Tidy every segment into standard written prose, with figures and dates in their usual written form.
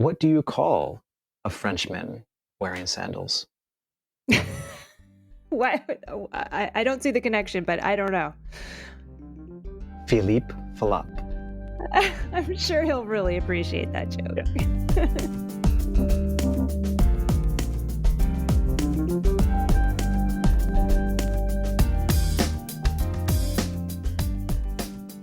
What do you call a Frenchman wearing sandals? What? I don't see the connection, but I don't know. Philippe Falap. I'm sure he'll really appreciate that joke.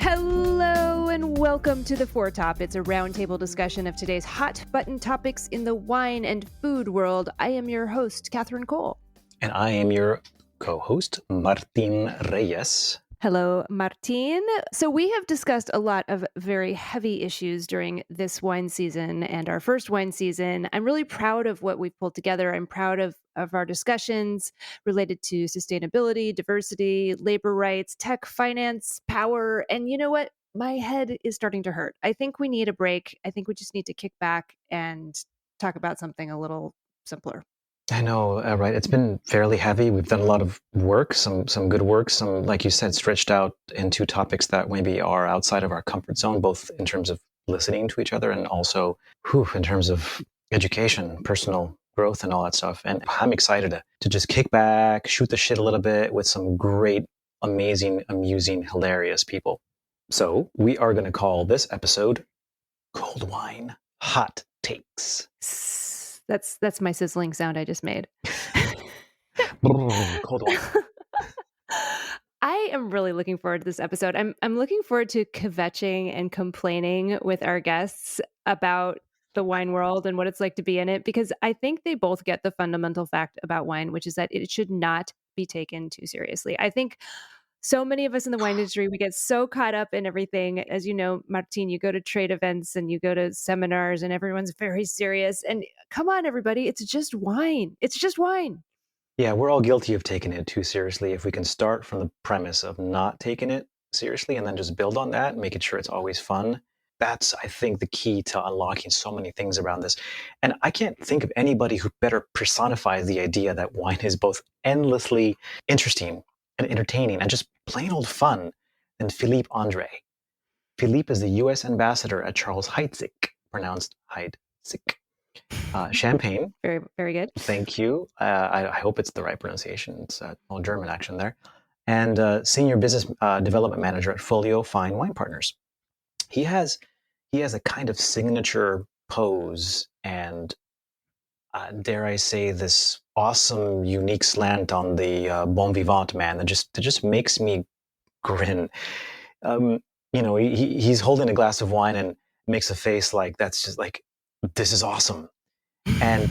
Hello and welcome to The Four Top. It's a roundtable discussion of today's hot button topics in the wine and food world. I am your host, Katherine Cole. And I am your co-host, Martin Reyes. Hello, Martin. So we have discussed a lot of very heavy issues during this wine season and our first wine season. I'm really proud of what we've pulled together. I'm proud of our discussions related to sustainability, diversity, labor rights, tech, finance, power. And you know what? My head is starting to hurt. I think we need a break. I think we just need to kick back and talk about something a little simpler. I know, right? It's been fairly heavy. We've done a lot of work, some good work, some, like you said, stretched out into topics that maybe are outside of our comfort zone, both in terms of listening to each other and also in terms of education, personal growth, and all that stuff. And I'm excited to just kick back, shoot the shit a little bit with some great, amazing, amusing, hilarious people. So we are going to call this episode Cold Wine Hot Takes. That's my sizzling sound I just made. Cold wine. I am really looking forward to this episode. I'm looking forward to kvetching and complaining with our guests about the wine world and what it's like to be in it, because I think they both get the fundamental fact about wine, which is that it should not be taken too seriously. I think so many of us in the wine industry, we get so caught up in everything. As you know, Martin, you go to trade events and you go to seminars and everyone's very serious. And come on, everybody, it's just wine. It's just wine. Yeah, we're all guilty of taking it too seriously. If we can start from the premise of not taking it seriously and then just build on that, making sure it's always fun, that's, I think, the key to unlocking so many things around this. And I can't think of anybody who better personifies the idea that wine is both endlessly interesting and entertaining and just plain old fun than Philippe André. Philippe is the U.S. ambassador at Charles Heidsieck, pronounced Heidsieck Champagne. Very, very good. Thank you. I hope it's the right pronunciation. It's a little German action there. And senior business development manager at Folio Fine Wine Partners. He has a kind of signature pose and dare I say this awesome, unique slant on the bon vivant man that just makes me grin. He's holding a glass of wine and makes a face like that's just like, this is awesome. And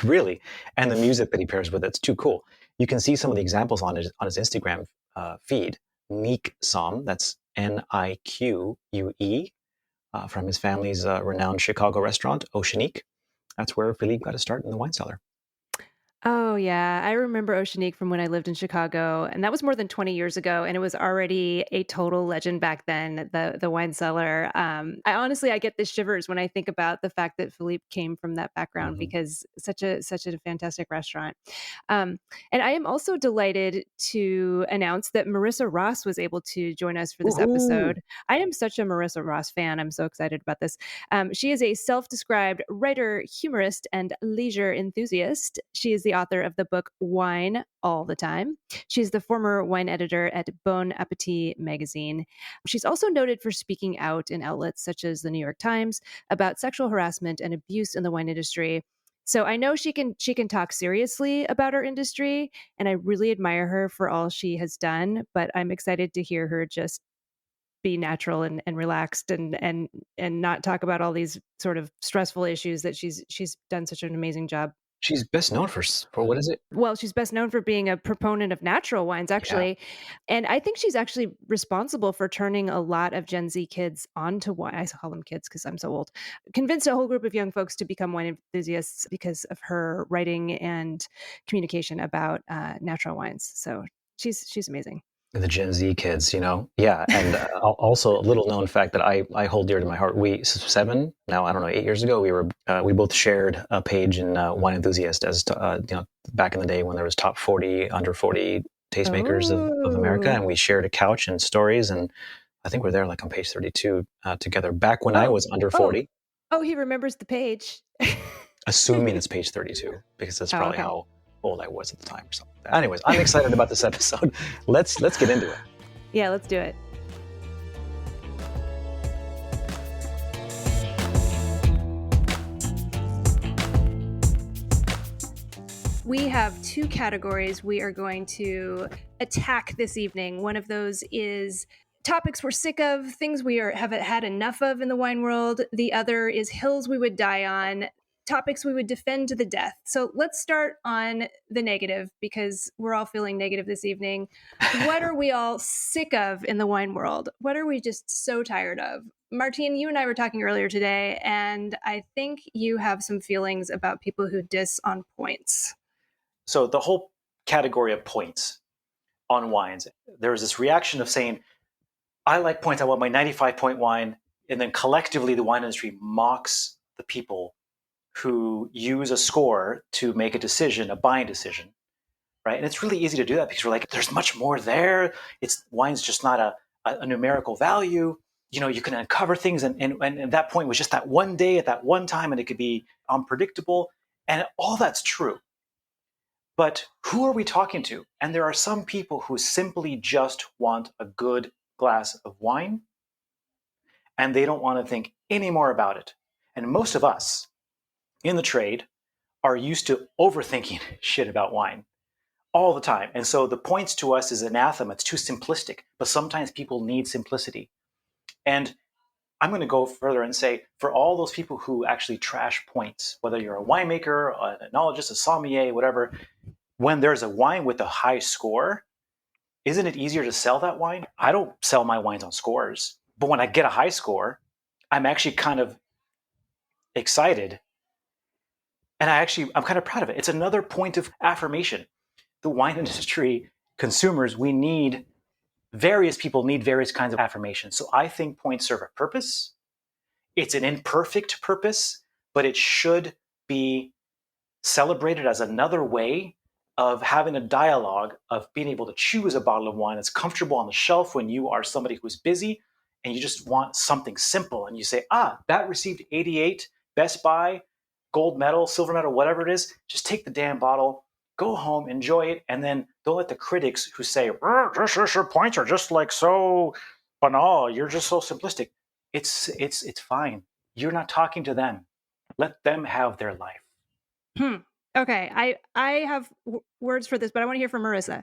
really, and the music that he pairs with it's too cool. You can see some of the examples on his Instagram feed. Nique Somme, that's Nique, from his family's renowned Chicago restaurant, Oceanique. That's where Philippe got to start in the wine cellar. Oh, yeah. I remember Oceanique from when I lived in Chicago, and that was more than 20 years ago, and it was already a total legend back then, the wine cellar. I get the shivers when I think about the fact that Philippe came from that background, because such a fantastic restaurant. And I am also delighted to announce that Marissa Ross was able to join us for this episode. I am such a Marissa Ross fan. I'm so excited about this. She is a self-described writer, humorist, and leisure enthusiast. She is the author of the book Wine All the Time. She's the former wine editor at Bon Appétit magazine. She's also noted for speaking out in outlets such as the New York Times about sexual harassment and abuse in the wine industry. So I know she can talk seriously about our industry, and I really admire her for all she has done, but I'm excited to hear her just be natural and relaxed and not talk about all these sort of stressful issues that she's done such an amazing job. She's best known for what is it? Well, she's best known for being a proponent of natural wines, actually. Yeah. And I think she's actually responsible for turning a lot of Gen Z kids onto wine. I call them kids because I'm so old. Convinced a whole group of young folks to become wine enthusiasts because of her writing and communication about natural wines. So she's amazing. The Gen Z kids, yeah. And also a little known fact that I hold dear to my heart. 8 years ago, we both shared a page in Wine Enthusiast as back in the day when there was top 40 under 40 tastemakers of America, and we shared a couch and stories, and I think we're there like on page 32 together. Back when I was under 40. Oh, he remembers the page. Assuming it's page 32, because that's Oh, probably okay. how old I was at the time or something. Anyways, I'm excited about this episode. Let's get into it. Yeah, let's do it. We have two categories we are going to attack this evening. One of those is topics we're sick of, things we have had enough of in the wine world. The other is hills we would die on, topics we would defend to the death. So let's start on the negative, because we're all feeling negative this evening. What are we all sick of in the wine world? What are we just so tired of? Martine, you and I were talking earlier today, and I think you have some feelings about people who diss on points. So the whole category of points on wines, there was this reaction of saying, I like points, I want my 95-point wine. And then collectively, the wine industry mocks the people who use a score to make a decision, a buying decision, right? And it's really easy to do that because we're like, there's much more there. Wine's just not a numerical value. You know, you can uncover things. And that point was just that one day at that one time, and it could be unpredictable. And all that's true. But who are we talking to? And there are some people who simply just want a good glass of wine, and they don't want to think any more about it. And most of us in the trade are used to overthinking shit about wine all the time. And so the points to us is anathema. It's too simplistic, but sometimes people need simplicity. And I'm going to go further and say, for all those people who actually trash points, whether you're a winemaker, an enologist, a sommelier, whatever, when there's a wine with a high score, isn't it easier to sell that wine? I don't sell my wines on scores, but when I get a high score, I'm actually kind of excited. And I'm kind of proud of it. It's another point of affirmation. The wine industry, consumers, various people need various kinds of affirmation. So I think points serve a purpose. It's an imperfect purpose, but it should be celebrated as another way of having a dialogue, of being able to choose a bottle of wine that's comfortable on the shelf when you are somebody who's busy and you just want something simple. And you say, that received 88, Best Buy, gold medal, silver medal, whatever it is. Just take the damn bottle, go home, enjoy it, and then don't let the critics who say, your points are just like so banal, you're just so simplistic. It's fine. You're not talking to them. Let them have their life. Okay, I have words for this, but I want to hear from Marissa.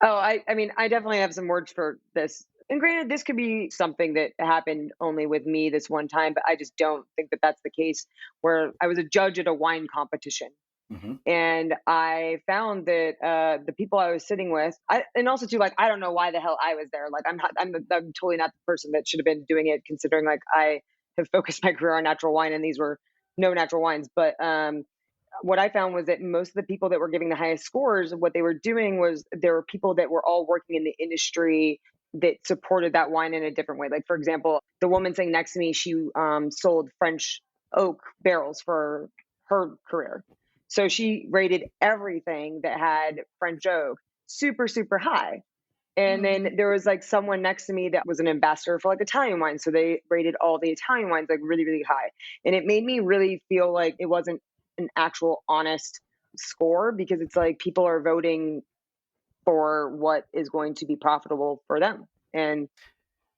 Oh, I mean, I definitely have some words for this. And granted, this could be something that happened only with me this one time, but I just don't think that that's the case. Where I was a judge at a wine competition, and I found that the people I was sitting with, and also too, like, I don't know why the hell I was there. Like, I'm totally not the person that should have been doing it, considering like I have focused my career on natural wine, and these were no natural wines. But what I found was that most of the people that were giving the highest scores, what they were doing was there were people that were all working in the industry that supported that wine in a different way. Like, for example, the woman sitting next to me, she sold French oak barrels for her career. So she rated everything that had French oak super, super high. And then there was like someone next to me that was an ambassador for like Italian wine. So they rated all the Italian wines like really, really high. And it made me really feel like it wasn't an actual honest score, because it's like people are voting for what is going to be profitable for them. And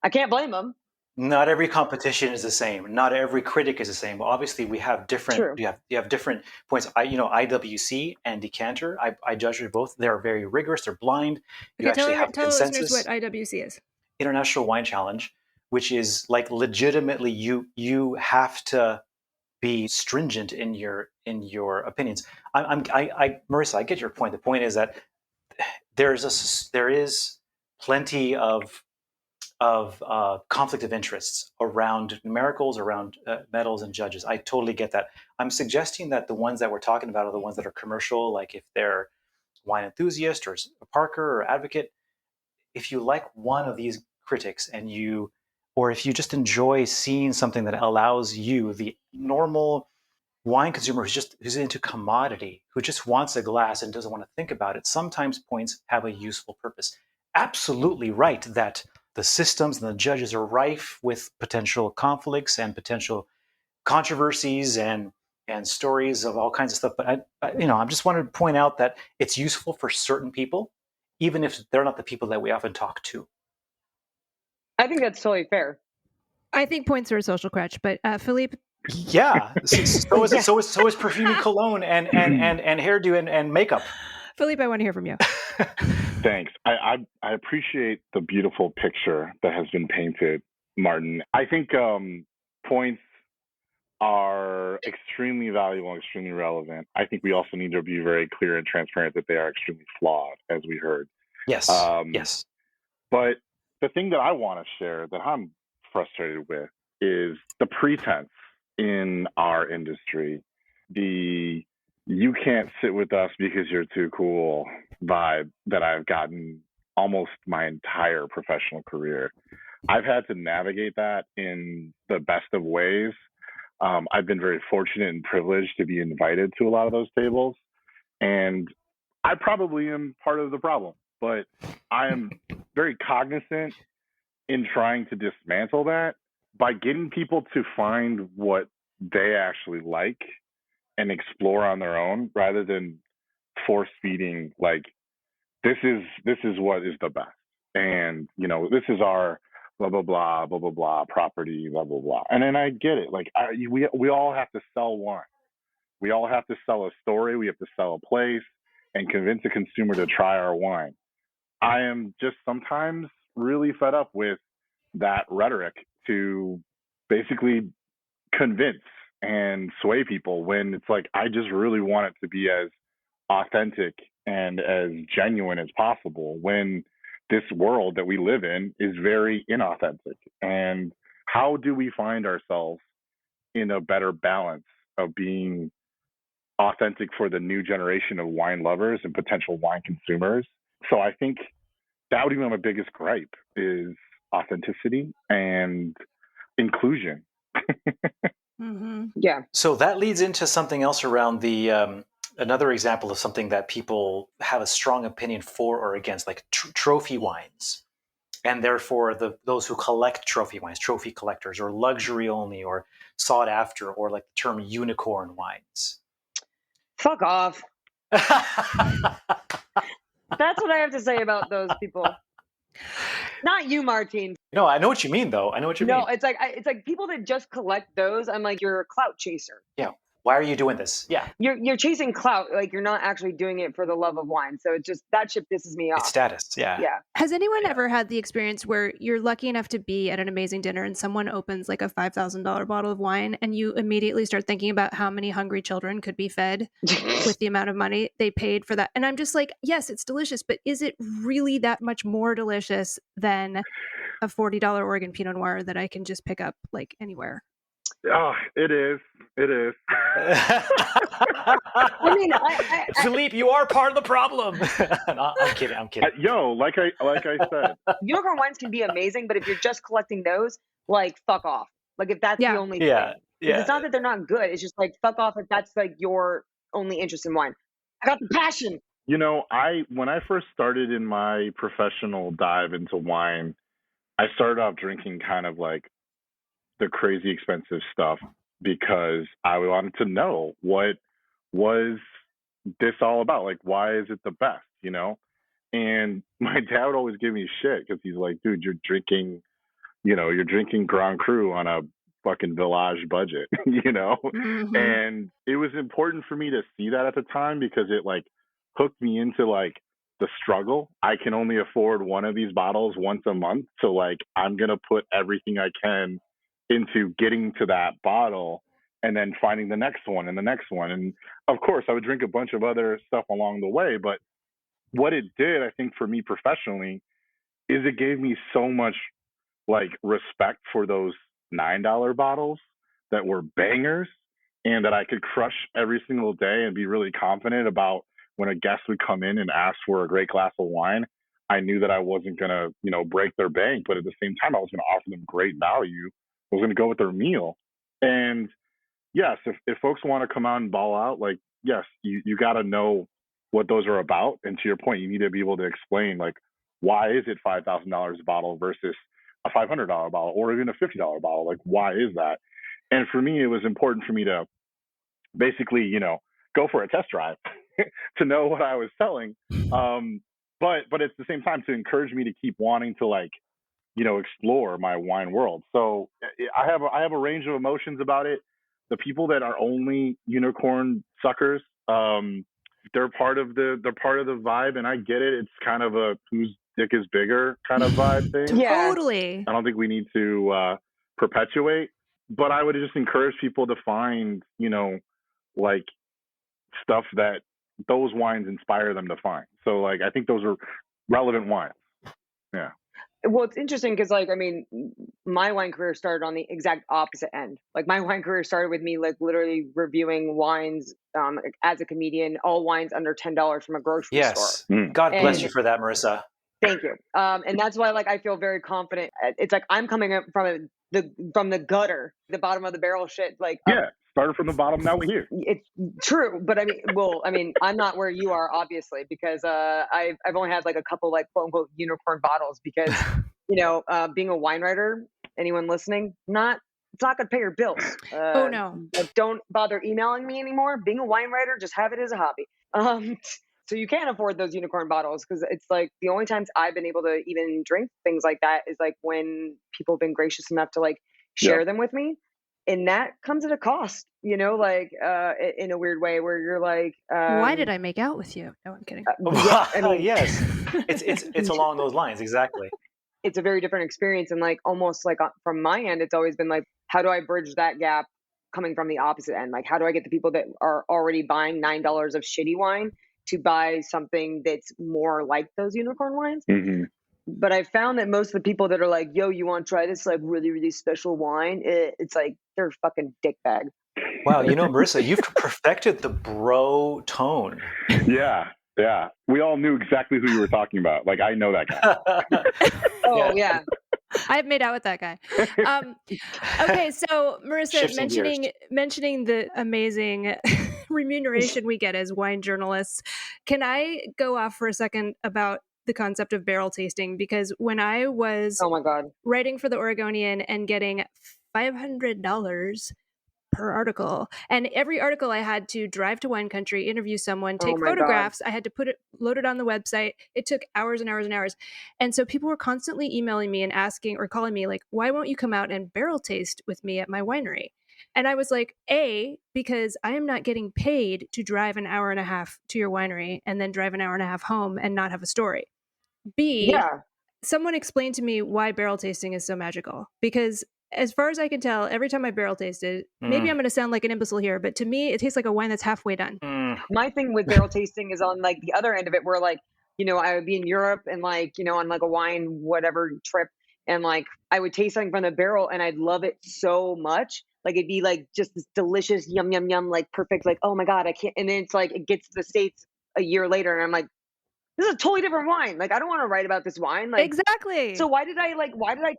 I can't blame them. Not every competition is the same. Not every critic is the same. But obviously, we have different. True. You have different points. IWC and Decanter. I judge both. They're very rigorous. They're blind. You actually have tell consensus. listeners what IWC is. International Wine Challenge, which is like legitimately you have to be stringent in your opinions. Marissa, I get your point. The point is that there is plenty of conflict of interests around numericals, around medals and judges. I totally get that. I'm suggesting that the ones that we're talking about are the ones that are commercial, like if they're wine enthusiast or a Parker or advocate. If you like one of these critics or if you just enjoy seeing something that allows you, the normal wine consumer who's into commodity, who just wants a glass and doesn't want to think about it, sometimes points have a useful purpose. Absolutely right that the systems and the judges are rife with potential conflicts and potential controversies and stories of all kinds of stuff. But I just wanted to point out that it's useful for certain people, even if they're not the people that we often talk to. I think that's totally fair. I think points are a social crutch, but Philippe. Yeah, so is perfume and cologne and hairdo and makeup. Philippe, I want to hear from you. Thanks. I appreciate the beautiful picture that has been painted, Martin. I think points are extremely valuable and extremely relevant. I think we also need to be very clear and transparent that they are extremely flawed, as we heard. Yes. Yes. But the thing that I want to share that I'm frustrated with is the pretense in our industry, the "you can't sit with us because you're too cool" vibe that I've gotten almost my entire professional career. I've had to navigate that in the best of ways. I've been very fortunate and privileged to be invited to a lot of those tables, and I probably am part of the problem, but I am very cognizant in trying to dismantle that by getting people to find what they actually like and explore on their own, rather than force feeding like this is what is the best, and this is our blah blah blah blah blah blah property blah blah blah. And then I get it, like we all have to sell wine, we all have to sell a story, we have to sell a place and convince a consumer to try our wine. I am just sometimes really fed up with that rhetoric to basically convince and sway people, when it's like I just really want it to be as authentic and as genuine as possible, when this world that we live in is very inauthentic. And how do we find ourselves in a better balance of being authentic for the new generation of wine lovers and potential wine consumers? So I think that would be my biggest gripe, is authenticity and inclusion. Mm-hmm. Yeah. So that leads into something else around the another example of something that people have a strong opinion for or against, like trophy wines, and therefore those who collect trophy wines, trophy collectors, or luxury only, or sought after, or like the term unicorn wines. Fuck off. That's what I have to say about those people. Not you, Martin. No, I know what you mean, though. I know what you mean. No, it's like people that just collect those. I'm like, you're a clout chaser. Yeah. Why are you doing this? Yeah. You're chasing clout. Like, you're not actually doing it for the love of wine. So it's just, that shit pisses me off. It's status. Yeah. Yeah. Has anyone ever had the experience where you're lucky enough to be at an amazing dinner and someone opens like a $5,000 bottle of wine and you immediately start thinking about how many hungry children could be fed with the amount of money they paid for that? And I'm just like, yes, it's delicious, but is it really that much more delicious than a $40 Oregon Pinot Noir that I can just pick up like anywhere? Oh, it is. It is. I mean, Philippe, you are part of the problem. No, I'm kidding. I'm kidding. Like I said, unicorn wines can be amazing, but if you're just collecting those, like, fuck off. Like, if that's the only thing. Yeah. It's not that they're not good. It's just like, fuck off if that's like your only interest in wine. I got the passion. When I first started in my professional dive into wine, I started off drinking kind of like the crazy expensive stuff because I wanted to know what was this all about? Like, why is it the best, And my dad would always give me shit because he's like, dude, you're drinking Grand Cru on a fucking Village budget, Mm-hmm. And it was important for me to see that at the time because it like hooked me into like the struggle. I can only afford one of these bottles once a month. So like, I'm going to put everything I can into getting to that bottle and then finding the next one and the next one. And of course I would drink a bunch of other stuff along the way. But what it did, I think, for me professionally is it gave me so much like respect for those $9 bottles that were bangers and that I could crush every single day and be really confident about when a guest would come in and ask for a great glass of wine. I knew that I wasn't going to, break their bank, but at the same time, I was going to offer them great value. I was going to go with their meal. And yes, if folks want to come out and ball out, like, yes, you got to know what those are about. And to your point, you need to be able to explain, like, why is it $5,000 a bottle versus a $500 bottle or even a $50 bottle? Like, why is that? And for me, it was important for me to basically, go for a test drive to know what I was selling. But at the same time, to encourage me to keep wanting to explore my wine world. So I have a range of emotions about it. The people that are only unicorn suckers, they're part of the vibe, and I get it. It's kind of a whose dick is bigger kind of vibe thing. Yeah. Totally. I don't think we need to perpetuate, but I would just encourage people to find, like stuff that those wines inspire them to find. So like, I think those are relevant wines. Yeah. Well, it's interesting because, my wine career started on the exact opposite end. Like, my wine career started with me, like, literally reviewing wines as a comedian, all wines under $10 from a grocery store. Yes. God bless you for that, Marissa. Thank you. And that's why, I feel very confident. It's like I'm coming up from the gutter, the bottom of the barrel shit. Started from the bottom. Now we're here. It's true, but I'm not where you are, obviously, because I've only had like a couple quote unquote unicorn bottles because being a wine writer, anyone listening, it's not gonna pay your bills. Oh no! Don't bother emailing me anymore. Being a wine writer, just have it as a hobby. So you can't afford those unicorn bottles because it's like the only times I've been able to even drink things like that is like when people have been gracious enough to share them with me. And that comes at a cost, in a weird way where you're like, why did I make out with you? No, I'm kidding. Yes, it's along those lines. Exactly. It's a very different experience. And almost from my end, it's always been like, how do I bridge that gap coming from the opposite end? Like, how do I get the people that are already buying $9 of shitty wine to buy something that's more like those unicorn wines? Mm-hmm. But I found that most of the people that are like, yo, you want to try this really, really special wine? It's like they're fucking dickbag. Wow. Marissa, you've perfected the bro tone. Yeah. Yeah. We all knew exactly who you were talking about. Like, I know that guy. Oh, yeah. I've made out with that guy. Okay, so Marissa, mentioning the amazing remuneration we get as wine journalists, can I go off for a second about the concept of barrel tasting? Because when I was writing for the Oregonian and getting $500 per article, and every article I had to drive to wine country, interview someone, take photographs, I had to load it on the website. It took hours and hours and hours. And so people were constantly emailing me and asking or calling me like, why won't you come out and barrel taste with me at my winery? And I was like, because I am not getting paid to drive an hour and a half to your winery and then drive an hour and a half home and not have a story. B, someone explained to me why barrel tasting is so magical. Because as far as I can tell, every time I barrel tasted, maybe I'm going to sound like an imbecile here, but to me, it tastes like a wine that's halfway done. My thing with barrel tasting is on the other end of it, where I would be in Europe and on a wine whatever trip, and I would taste something from the barrel and I'd love it so much. It'd be just this delicious yum yum yum, perfect, oh my god, I can't. And then it's it gets to the States a year later and I'm like, this is a totally different wine. I don't want to write about this wine. Exactly. So why did I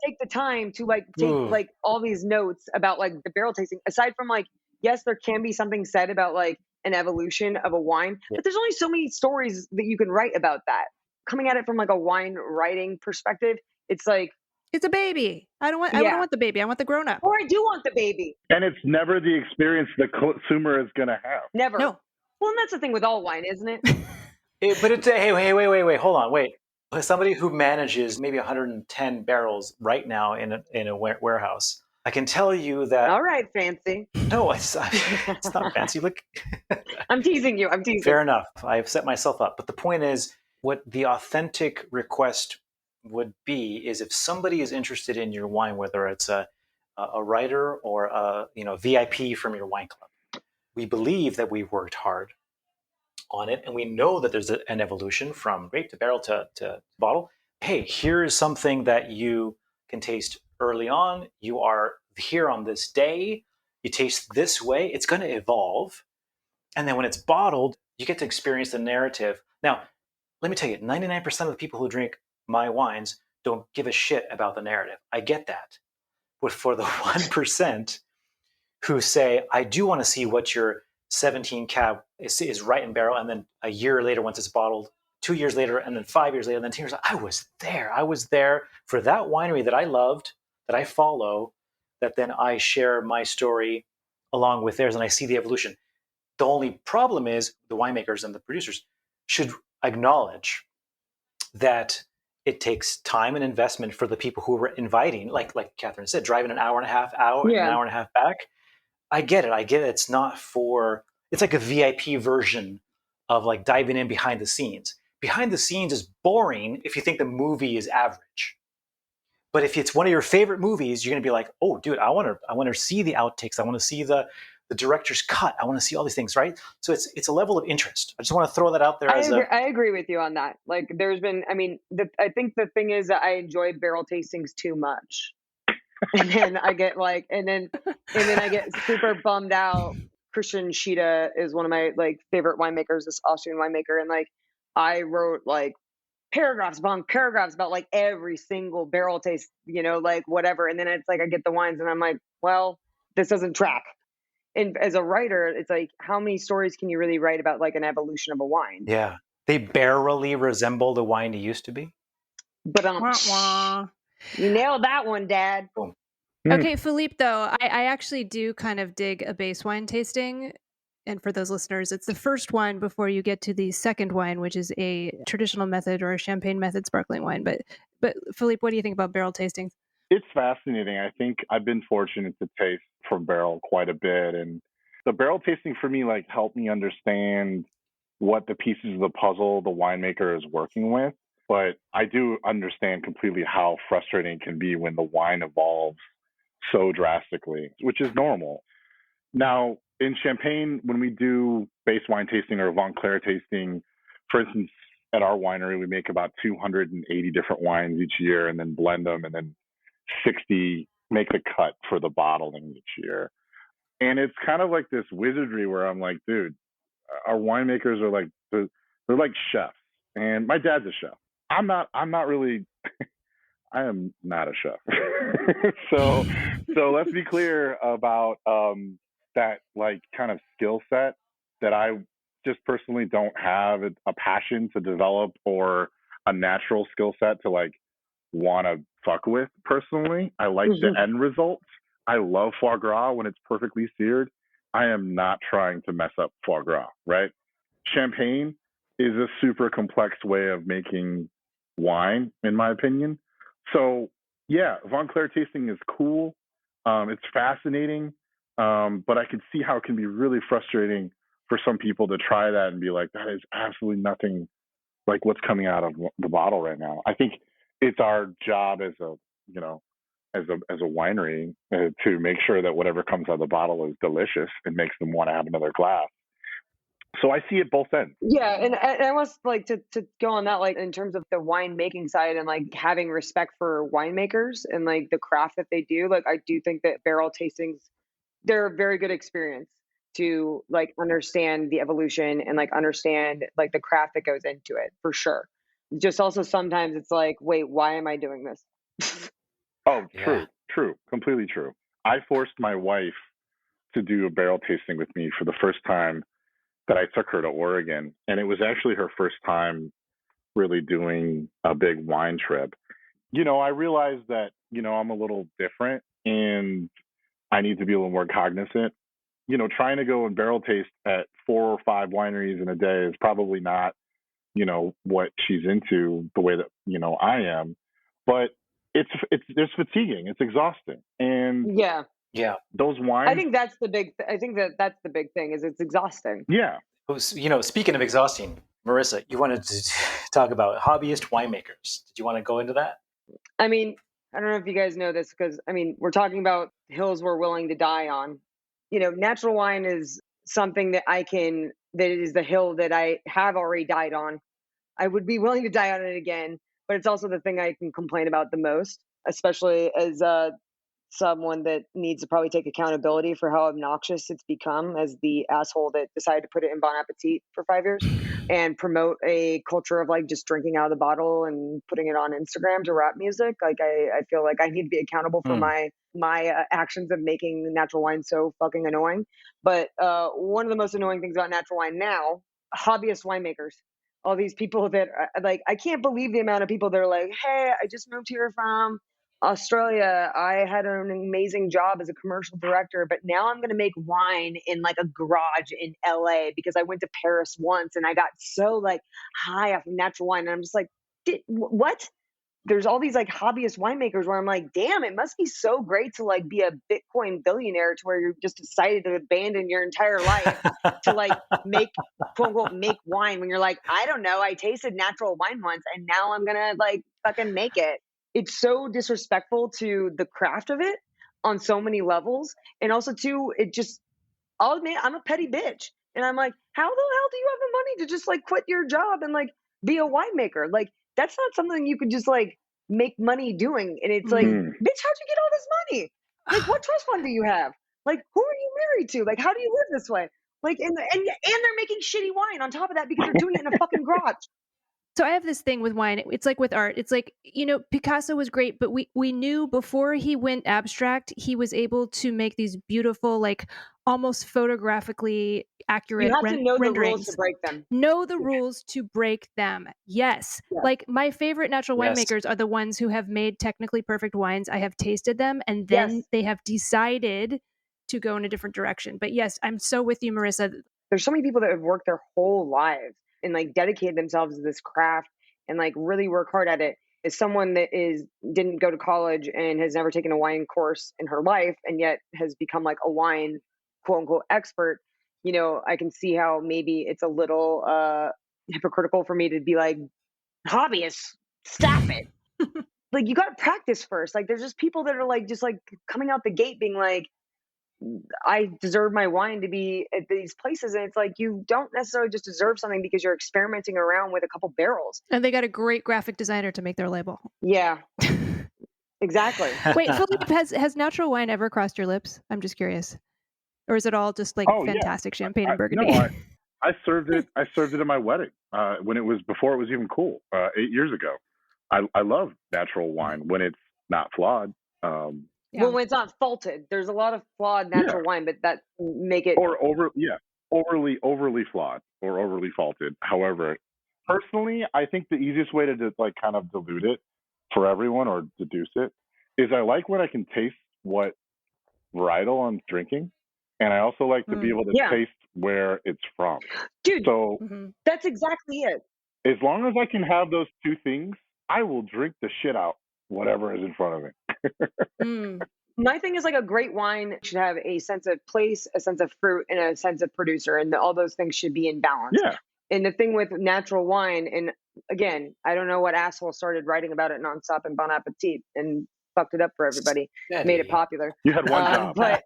take the time to take all these notes about the barrel tasting, aside from yes, there can be something said about an evolution of a wine, but there's only so many stories that you can write about that. Coming at it from a wine writing perspective, it's it's a baby. I don't want the baby. I want the grown up. Or I do want the baby. And it's never the experience the consumer is going to have. Never. No. Well, and that's the thing with all wine, isn't it? But it's hey, wait, hold on, wait. As somebody who manages maybe 110 barrels right now in a warehouse, I can tell you that. All right, fancy. No, it's not fancy. Look, I'm teasing you. Fair enough. I've set myself up. But the point is, what the authentic request would be is if somebody is interested in your wine, whether it's a writer or a VIP from your wine club, we believe that we've worked hard on it, and we know that there's an evolution from grape to barrel to bottle. Hey, here is something that you can taste early on. You are here on this day. You taste this way. It's going to evolve. And then when it's bottled, you get to experience the narrative. Now, let me tell you, 99% of the people who drink my wines don't give a shit about the narrative. I get that. But for the 1% who say, I do want to see what your 17 cab is right in barrel, and then a year later, once it's bottled, 2 years later, and then 5 years later, and then 10 years later, I was there for that winery that I loved, that I follow, that then I share my story along with theirs and I see the evolution. The only problem is the winemakers and the producers should acknowledge that it takes time and investment for the people who were inviting, like Katherine said, driving an hour and a half out and an hour and a half back. I get it. It's not it's like a VIP version of like diving in behind the scenes. Behind the scenes is boring if you think the movie is average. But if it's one of your favorite movies, you're going to be like, oh, dude, I want to see the outtakes. I want to see the director's cut. I want to see all these things, right? So it's a level of interest. I just want to throw that out there. I agree with you on that. Like, there's been, I think the thing is that I enjoy barrel tastings too much, and then I get like, and then I get super bummed out. Christian Schiede is one of my like favorite winemakers, this Austrian winemaker, and like I wrote like paragraphs upon paragraphs about like every single barrel taste, like whatever. And then it's like I get the wines and I'm like, well, this doesn't track. And as a writer, it's like, how many stories can you really write about like an evolution of a wine? Yeah. They barely resemble the wine it used to be. But you nailed that one, Dad. Boom. Okay, Philippe, though, I actually do kind of dig a base wine tasting. And for those listeners, it's the first wine before you get to the second wine, which is a traditional method or a champagne method sparkling wine. But Philippe, what do you think about barrel tastings? It's fascinating. I think I've been fortunate to taste from barrel quite a bit. And the barrel tasting for me, like, helped me understand what the pieces of the puzzle the winemaker is working with. But I do understand completely how frustrating it can be when the wine evolves so drastically, which is normal. Now, in Champagne, when we do base wine tasting or Von Clair tasting, for instance, at our winery, we make about 280 different wines each year and then blend them, and then 60 make the cut for the bottling each year. And it's kind of like this wizardry where I'm like, dude, our winemakers are like, they're like chefs. And my dad's a chef. I'm not really, I am not a chef. So let's be clear about that, like, kind of skill set that I just personally don't have a passion to develop or a natural skill set to like want to fuck with personally. I like the end results. I love foie gras when it's perfectly seared. I am not trying to mess up foie gras, right? Champagne is a super complex way of making wine, in my opinion. So yeah, Von Clair tasting is cool. It's fascinating. But I can see how it can be really frustrating for some people to try that and be like, that is absolutely nothing like what's coming out of the bottle right now. I think it's our job as a winery to make sure that whatever comes out of the bottle is delicious and makes them want to have another glass. So I see it both ends. Yeah, and I was like to go on that, like in terms of the winemaking side and like having respect for winemakers and like the craft that they do. Like, I do think that barrel tastings, they're a very good experience to like understand the evolution and like understand like the craft that goes into it, for sure. Just also sometimes it's like, wait, why am I doing this? Oh, true, completely true. I forced my wife to do a barrel tasting with me for the first time that I took her to Oregon, and it was actually her first time really doing a big wine trip. I realized that, I'm a little different and I need to be a little more cognizant. Trying to go and barrel taste at 4 or 5 wineries in a day is probably not, what she's into the way that, I am. But it's fatiguing. It's exhausting. And yeah, those wines. I think that's the big thing is it's exhausting. Yeah. Speaking of exhausting, Marissa, you wanted to talk about hobbyist winemakers. Did you want to go into that? I mean, I don't know if you guys know this because, we're talking about hills we're willing to die on. Natural wine is something that is the hill that I have already died on. I would be willing to die on it again, but it's also the thing I can complain about the most, especially as someone that needs to probably take accountability for how obnoxious it's become as the asshole that decided to put it in Bon Appetit for 5 years and promote a culture of like just drinking out of the bottle and putting it on Instagram to rap music. Like, I feel like I need to be accountable for my actions of making natural wine so fucking annoying. But one of the most annoying things about natural wine now, hobbyist winemakers. All these people that like, I can't believe the amount of people that are like, hey, I just moved here from Australia, I had an amazing job as a commercial director, but now I'm going to make wine in like a garage in LA because I went to Paris once and I got so like high off of natural wine. And I'm just like, what? There's all these like hobbyist winemakers where I'm like, damn, it must be so great to like be a Bitcoin billionaire to where you're just decided to abandon your entire life to like make quote unquote make wine when you're like, I don't know, I tasted natural wine once and now I'm gonna like fucking make it. It's so disrespectful to the craft of it on so many levels. And also too, it just I'll admit I'm a petty bitch. And I'm like, how the hell do you have the money to just like quit your job and like be a winemaker? Like that's not something you could just like make money doing. And it's like, bitch, how'd you get all this money? Like what trust fund do you have? Like who are you married to? Like how do you live this way? Like and they're making shitty wine on top of that because they're doing it in a fucking garage. So I have this thing with wine. It's like with art. It's like, Picasso was great, but we knew before he went abstract, he was able to make these beautiful, like almost photographically accurate You have to know renderings. the rules to break them. Know the rules to break them. Yes. Yeah. Like my favorite natural winemakers are the ones who have made technically perfect wines. I have tasted them and then they have decided to go in a different direction. But yes, I'm so with you, Marissa. There's so many people that have worked their whole lives and like dedicated themselves to this craft and like really work hard at it. As someone that didn't go to college and has never taken a wine course in her life and yet has become like a wine quote unquote expert, I can see how maybe it's a little hypocritical for me to be like, hobbyists, stop it. Like you got to practice first. Like there's just people that are like just like coming out the gate being like, I deserve my wine to be at these places. And it's like, you don't necessarily just deserve something because you're experimenting around with a couple barrels. And they got a great graphic designer to make their label. Yeah, exactly. Wait, Philippe, has natural wine ever crossed your lips? I'm just curious. Or is it all just like fantastic champagne and Burgundy? No, I served it. I served it at my wedding before it was even cool 8 years ago. I love natural wine when it's not flawed. Well, when it's not faulted, there's a lot of flawed natural wine, but that make it overly flawed or overly faulted. However, personally, I think the easiest way to just like kind of dilute it for everyone or deduce it is I like when I can taste what varietal I'm drinking, and I also like to be able to taste where it's from. Dude, so that's exactly it. As long as I can have those two things, I will drink the shit out whatever is in front of me. My thing is like a great wine should have a sense of place, a sense of fruit, and a sense of producer, and all those things should be in balance. Yeah. And the thing with natural wine, and again, I don't know what asshole started writing about it nonstop in Bon Appetit and fucked it up for everybody, made it popular. You had one job. But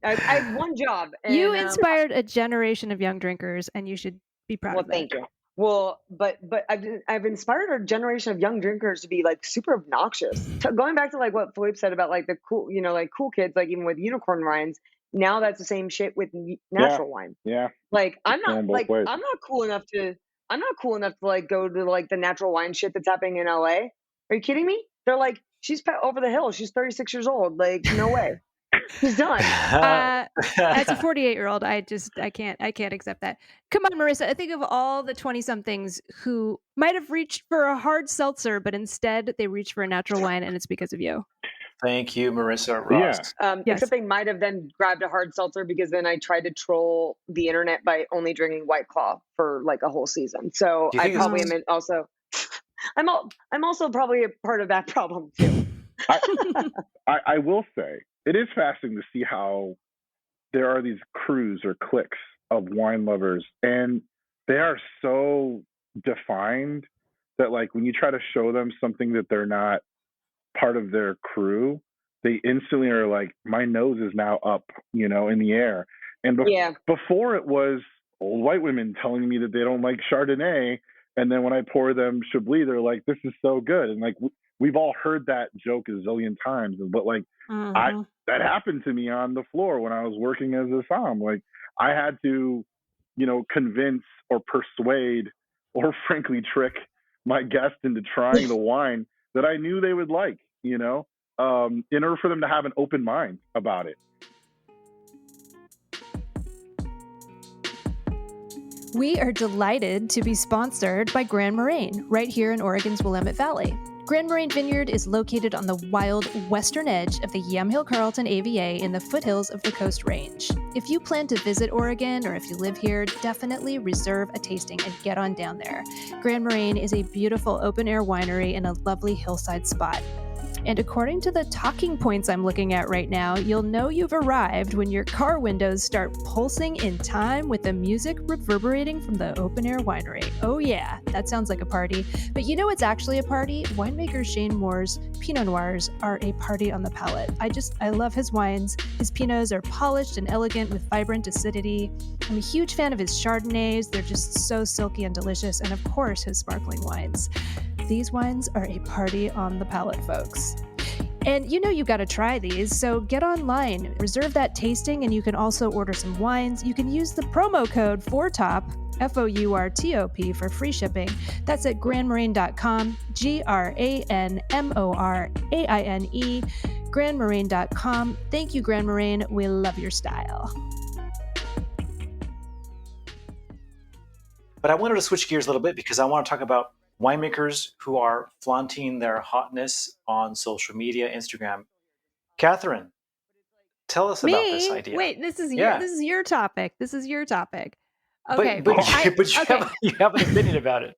I had one job. And, you inspired a generation of young drinkers, and you should be proud of that. Thank you. Well, but I've inspired a generation of young drinkers to be like super obnoxious. Going back to like what Philippe said about like the cool, like cool kids, like even with unicorn wines. Now that's the same shit with natural wine. Yeah. Like I'm not cool enough to like go to like the natural wine shit that's happening in LA. Are you kidding me? They're like, she's over the hill. She's 36 years old. Like no way. He's done. As a 48-year-old, I can't accept that. Come on, Marissa. I think of all the 20-somethings who might have reached for a hard seltzer, but instead they reached for a natural wine, and it's because of you. Thank you, Marissa Ross. Yes. Except they might have then grabbed a hard seltzer because then I tried to troll the internet by only drinking White Claw for like a whole season. So I probably am also. I'm also probably a part of that problem too. I will say it is fascinating to see how there are these crews or cliques of wine lovers, and they are so defined that like when you try to show them something that they're not part of their crew, they instantly are like, my nose is now up, in the air. And before it was old white women telling me that they don't like Chardonnay, and then when I pour them Chablis, they're like, this is so good. And like we've all heard that joke a zillion times, but like that happened to me on the floor when I was working as a somm. Like I had to, convince or persuade or frankly trick my guest into trying the wine that I knew they would like, in order for them to have an open mind about it. We are delighted to be sponsored by Grand Moraine, right here in Oregon's Willamette Valley. Grand Moraine Vineyard is located on the wild western edge of the Yamhill-Carlton AVA in the foothills of the Coast Range. If you plan to visit Oregon or if you live here, definitely reserve a tasting and get on down there. Grand Moraine is a beautiful open-air winery in a lovely hillside spot. And according to the talking points I'm looking at right now, you'll know you've arrived when your car windows start pulsing in time with the music reverberating from the open-air winery. Oh yeah, that sounds like a party. But you know what's actually a party? Winemaker Shane Moore's Pinot Noirs are a party on the palate. I love his wines. His Pinots are polished and elegant with vibrant acidity. I'm a huge fan of his Chardonnays. They're just so silky and delicious. And of course, his sparkling wines. These wines are a party on the palate, folks. And you know you got to try these, so get online, reserve that tasting, and you can also order some wines. You can use the promo code FOURTOP, FOURTOP, for free shipping. That's at grandmoraine.com, GRANMORAINE, grandmoraine.com. Thank you, Grand Moraine. We love your style. But I wanted to switch gears a little bit because I want to talk about winemakers who are flaunting their hotness on social media, Instagram. Katherine, tell us about this idea. Wait, this is your topic. This is your topic. Okay, but you have an opinion about it.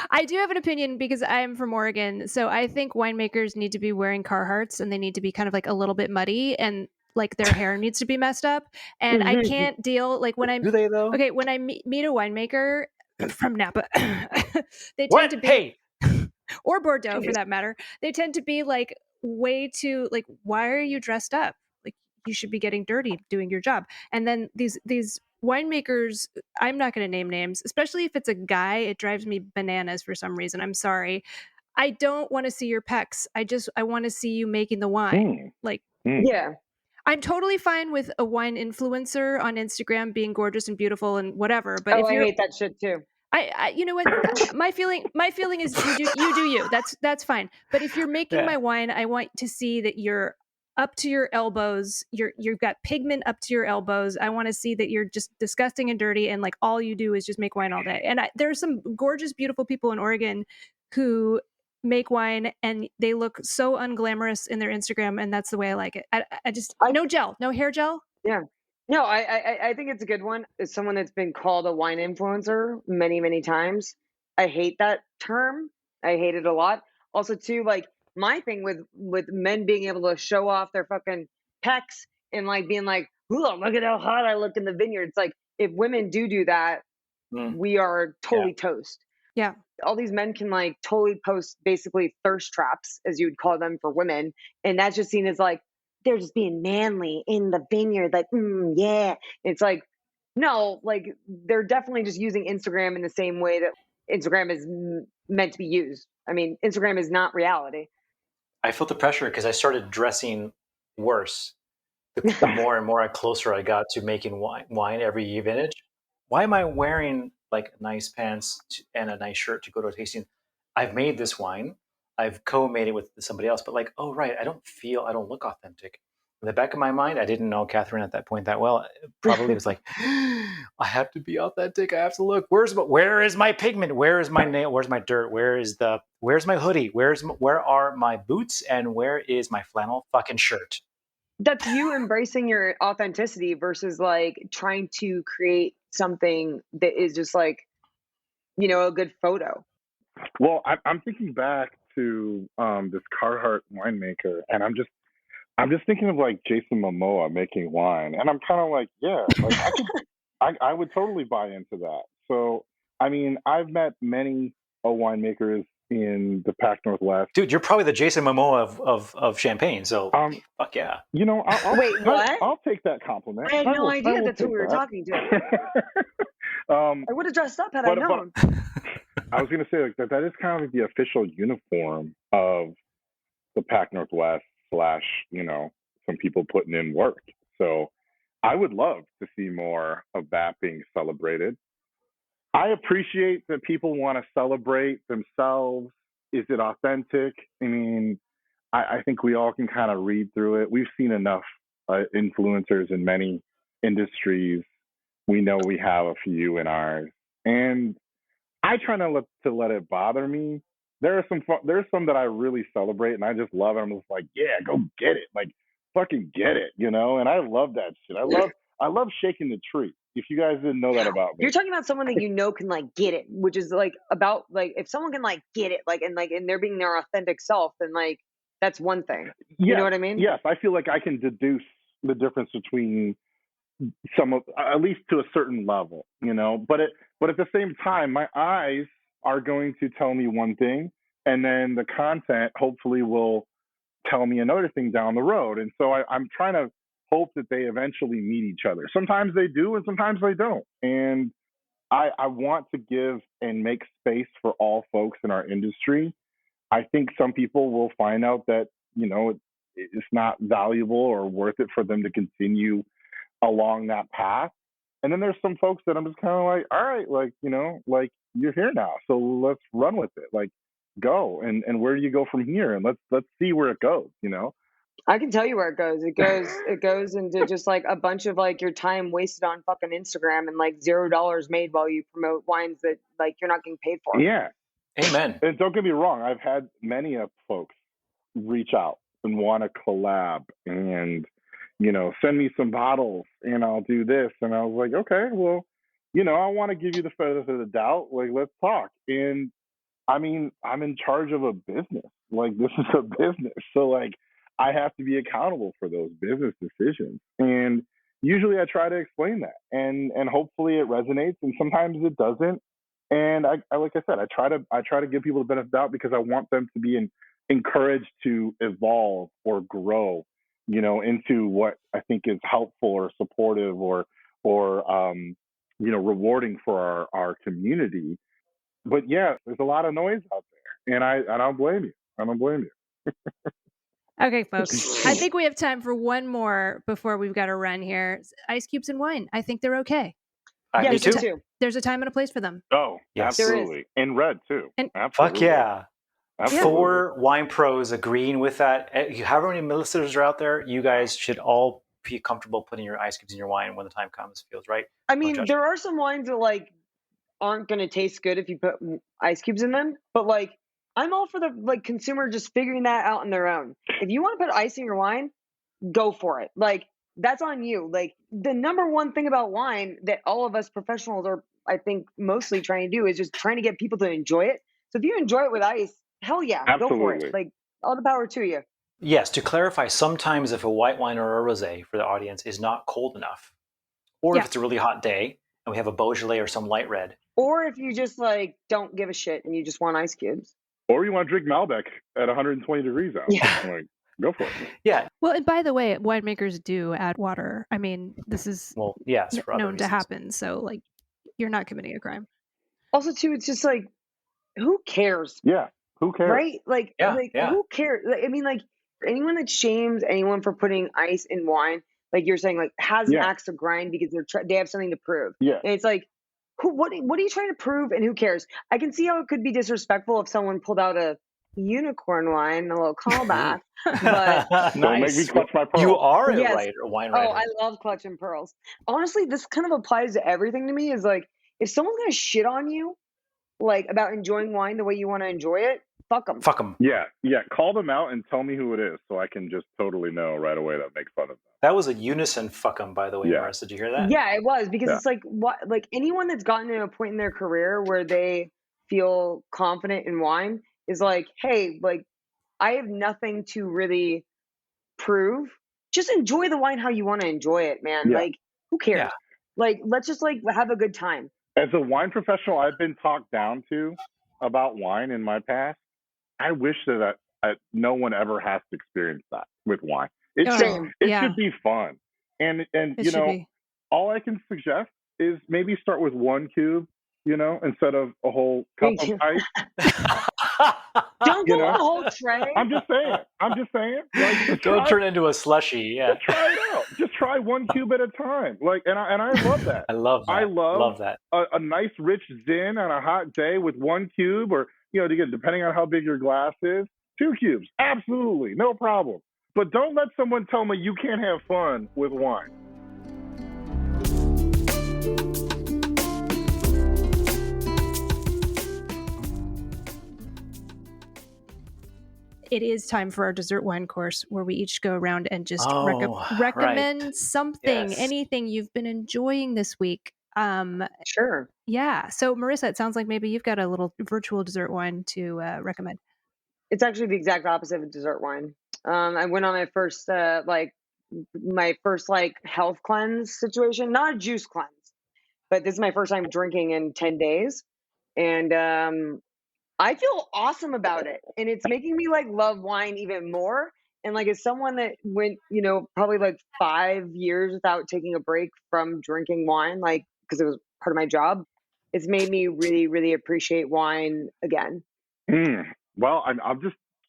I do have an opinion because I am from Oregon. So I think winemakers need to be wearing Carhartts and they need to be kind of like a little bit muddy and like their hair needs to be messed up. And I can't deal like when I do they though? Okay, when I meet a winemaker from Napa, they tend to be or Bordeaux for that matter. They tend to be like way too like, why are you dressed up? Like you should be getting dirty doing your job. And then these winemakers, I'm not going to name names, especially if it's a guy. It drives me bananas for some reason. I'm sorry. I don't want to see your pecs. I want to see you making the wine. Yeah. I'm totally fine with a wine influencer on Instagram being gorgeous and beautiful and whatever. But I hate that shit too. I you know what? my feeling is you do you. That's fine. But if you're making my wine, I want to see that you're up to your elbows. You've got pigment up to your elbows. I want to see that you're just disgusting and dirty, and like all you do is just make wine all day. And there's some gorgeous, beautiful people in Oregon who make wine and they look so unglamorous in their Instagram, and that's the way I like it. No gel, no hair gel. Yeah. No, I think it's a good one. As someone that's been called a wine influencer many, many times, I hate that term. I hate it a lot. Also, too, like my thing with men being able to show off their fucking pecs and like being like, "Ooh, look at how hot I look in the vineyard." It's like if women do that, we are totally toast. Yeah. All these men can like totally post basically thirst traps, as you would call them for women, and that's just seen as like they're just being manly in the vineyard, like yeah. It's like no, like they're definitely just using Instagram in the same way that Instagram is meant to be used. I mean, Instagram is not reality. I felt the pressure because I started dressing worse the more and more closer I got to making wine every vintage. Why am I wearing like nice pants and a nice shirt to go to a tasting? I've made this wine. I've co-made it with somebody else, but like, oh, right. I don't look authentic. In the back of my mind, I didn't know Katherine at that point that well. Probably was like, I have to be authentic. I have to look. Where is my pigment? Where is my nail? Where's my dirt? Where's my hoodie? Where are my boots? And where is my flannel fucking shirt? That's you embracing your authenticity versus like trying to create something that is just like, a good photo. Well, I'm thinking back to this Carhartt winemaker, and I'm just thinking of like Jason Momoa making wine, and I'm kind of like, yeah, like I would totally buy into that. So, I mean, I've met many winemakers in the Pac Northwest. Dude, you're probably the Jason Momoa of Champagne, so fuck yeah. I'll wait, what? I'll take that compliment. I had no idea that's who we were talking to. I would have dressed up had I known. I was going to say like that is kind of like the official uniform of the Pac Northwest / some people putting in work. So I would love to see more of that being celebrated. I appreciate that people want to celebrate themselves. Is it authentic? I mean, I think we all can kind of read through it. We've seen enough influencers in many industries. We know we have a few in ours. And I try not to let it bother me. There's some that I really celebrate and I just love it. I'm just like, yeah, go get it. Like, fucking get it, you know? And I love that shit. I love shaking the tree. If you guys didn't know that about me. You're talking about someone that you know can like get it, which is like about like if someone can like get it, like and they're being their authentic self, then like that's one thing. You know what I mean? Yes, I feel like I can deduce the difference between some of, at least to a certain level, you know. But at the same time, my eyes are going to tell me one thing, and then the content hopefully will tell me another thing down the road. And so I'm trying to hope that they eventually meet each other. Sometimes they do, and sometimes they don't. And I want to give and make space for all folks in our industry. I think some people will find out that, you know, it's not valuable or worth it for them to continue along that path. And then there's some folks that I'm just kind of like, all right, like, you know, like you're here now, so let's run with it. Like, go and where do you go from here? And let's see where it goes, you know. I can tell you where it goes. It goes into just like a bunch of like your time wasted on fucking Instagram and like $0 made while you promote wines that like you're not getting paid for. Yeah. Amen. And don't get me wrong, I've had many of folks reach out and want to collab and, you know, send me some bottles and I'll do this. And I was like, okay, well, you know, I want to give you the benefit of the doubt. Like, let's talk. And I mean, I'm in charge of a business. Like, this is a business. So like, I have to be accountable for those business decisions. And usually I try to explain that and hopefully it resonates, and sometimes it doesn't. And I like I said, I try to give people the benefit of the doubt because I want them to be encouraged to evolve or grow, you know, into what I think is helpful or supportive or you know, rewarding for our community. But yeah, there's a lot of noise out there, and I don't blame you. I don't blame you. Okay, folks. I think we have time for one more before we've got to run here. Ice cubes and wine. I think they're okay. Yeah, Me too. There's a time and a place for them. Oh, Yes. absolutely. And red too. And Absolutely. Fuck yeah. Absolutely. 4 wine pros agreeing with that. However many listeners are out there, you guys should all be comfortable putting your ice cubes in your wine when the time comes. Feels right. I mean, there are some wines that like aren't going to taste good if you put ice cubes in them, but like I'm all for the like consumer just figuring that out on their own. If you want to put ice in your wine, go for it. Like that's on you. Like the number one thing about wine that all of us professionals are, I think, mostly trying to do is just trying to get people to enjoy it. So if you enjoy it with ice, hell yeah, go for it. Like all the power to you. Yes, to clarify, sometimes if a white wine or a rosé for the audience is not cold enough, or if it's a really hot day and we have a Beaujolais or some light red. Or if you just like don't give a shit and you just want ice cubes. Or you want to drink Malbec at 120 degrees out. Yeah. Like, go for it. Yeah. Well, and by the way, winemakers do add water. I mean, this is known to happen. So like, you're not committing a crime. Also, too, it's just like, who cares? Yeah. Who cares? Right? Like, who cares? Like, I mean, like, anyone that shames anyone for putting ice in wine, like you're saying, like, has an axe to grind because they have something to prove. Yeah. And it's like, what are you trying to prove, and who cares? I can see how it could be disrespectful if someone pulled out a unicorn wine, a little callback. But don't make me clutch my pearls. You are a wine writer. Oh, I love clutching pearls. Honestly, this kind of applies to everything to me. Is like, if someone's gonna shit on you, like about enjoying wine the way you want to enjoy it, fuck them. Fuck them. Yeah. Call them out and tell me who it is, so I can just totally know right away that makes fun of them. That was a unison fuck them, by the way, Marissa. Did you hear that? Yeah, it was, because it's like, what, like anyone that's gotten to a point in their career where they feel confident in wine is like, hey, like I have nothing to really prove. Just enjoy the wine how you want to enjoy it, man. Yeah. Like, who cares? Yeah. Like, let's just like have a good time. As a wine professional, I've been talked down to about wine in my past. I wish that no one ever has to experience that with wine. It should be fun. And you know, all I can suggest is maybe start with 1 cube, you know, instead of a whole cup of ice. Don't go a whole tray. I'm just saying. Like, don't turn into a slushie. Yeah. Just try it out. Just try 1 cube at a time. Like, and I love that. I love that. I love that. A nice rich zin on a hot day with 1 cube, or, you know, again, depending on how big your glass is, 2 cubes. Absolutely. No problem. But don't let someone tell me you can't have fun with wine. it is time for our dessert wine course, where we each go around and just Oh, recommend right. something, Yes. anything you've been enjoying this week. Sure. Yeah. So Marissa, it sounds like maybe you've got a little virtual dessert wine to recommend. It's actually the exact opposite of dessert wine. I went on my first health cleanse situation, not a juice cleanse, but this is my first time drinking in 10 days. And I feel awesome about it. And it's making me love wine even more. And as someone that went, probably 5 years without taking a break from drinking wine, because it was part of my job, it's made me really, really appreciate wine again. Well,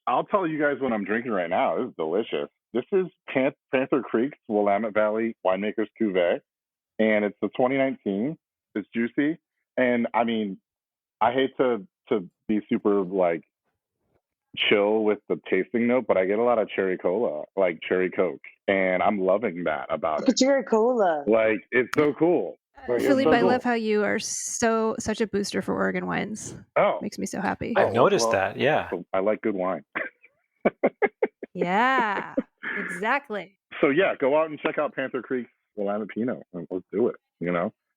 I'll tell you guys what I'm drinking right now. This is delicious. This is Panther Creek's Willamette Valley Winemakers Cuvée, and it's the 2019. It's juicy, and I mean, I hate to be super chill with the tasting note, but I get a lot of cherry cola, like cherry Coke, and I'm loving that about it. Cherry cola. It's so cool. Philippe, I love how you are such a booster for Oregon wines. Oh, makes me so happy. I've noticed that. Yeah. I like good wine. Yeah, exactly. So yeah, go out and check out Panther Creek's Willamette Pinot, and let's do it.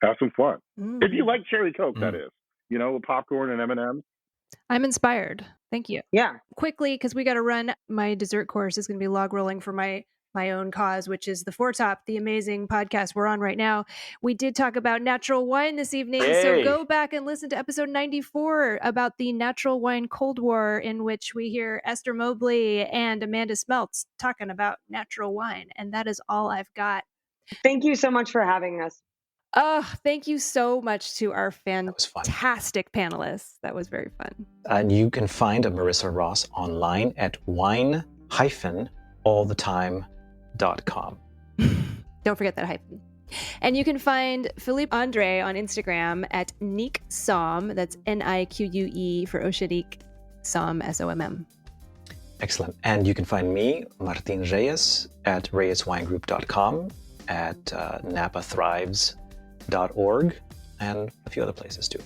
Have some fun. If you like cherry Coke, that is. With popcorn and M&Ms. I'm inspired. Thank you. Yeah. Quickly, because we got to run. My dessert course is going to be log rolling for my own cause, which is the Four Top, the amazing podcast we're on right now. We did talk about natural wine this evening. Yay. So go back and listen to episode 94 about the natural wine Cold War, in which we hear Esther Mobley and Amanda Smeltz talking about natural wine. And that is all I've got. Thank you so much for having us. Thank you so much to our fantastic panelists. That was very fun. And you can find Marissa Ross online at wine-allthetime.com. Don't forget that hyphen. And you can find Philippe André on Instagram at Nique Somm. That's Nique for Oceanique, Somm, Somm. Excellent. And you can find me, Martin Reyes, at reyeswinegroup.com, at napathrives.org, and a few other places too.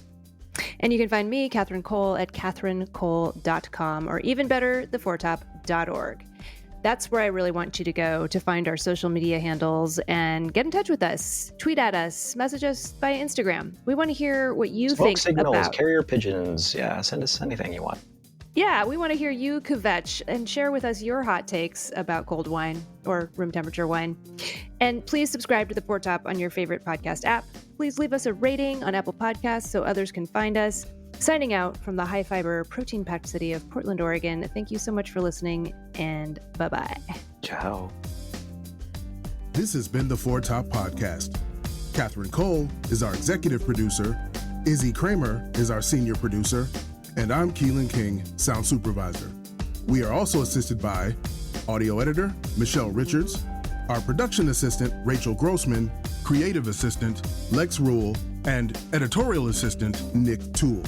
And you can find me, Katherine Cole, at katherinecole.com, or even better, thefourtop.org. That's where I really want you to go to find our social media handles and get in touch with us. Tweet at us, message us by Instagram. We want to hear what you think signals, about. Carrier pigeons. Yeah, send us anything you want. Yeah, we want to hear you kvetch and share with us your hot takes about cold wine or room temperature wine. And please subscribe to The Four Top on your favorite podcast app. Please leave us a rating on Apple Podcasts so others can find us. Signing out from the high-fiber, protein-packed city of Portland, Oregon. Thank you so much for listening, and bye-bye. Ciao. This has been the Four Top Podcast. Katherine Cole is our executive producer. Izzy Kramer is our senior producer. And I'm Keelan King, sound supervisor. We are also assisted by audio editor, Michelle Richards, our production assistant, Rachel Grossman, creative assistant, Lex Rule, and editorial assistant, Nick Toole.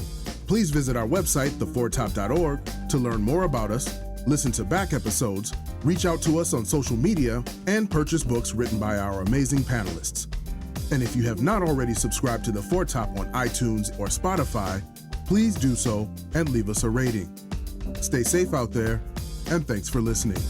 Please visit our website, thefourtop.org, to learn more about us, listen to back episodes, reach out to us on social media, and purchase books written by our amazing panelists. And if you have not already subscribed to The Four Top on iTunes or Spotify, please do so and leave us a rating. Stay safe out there, and thanks for listening.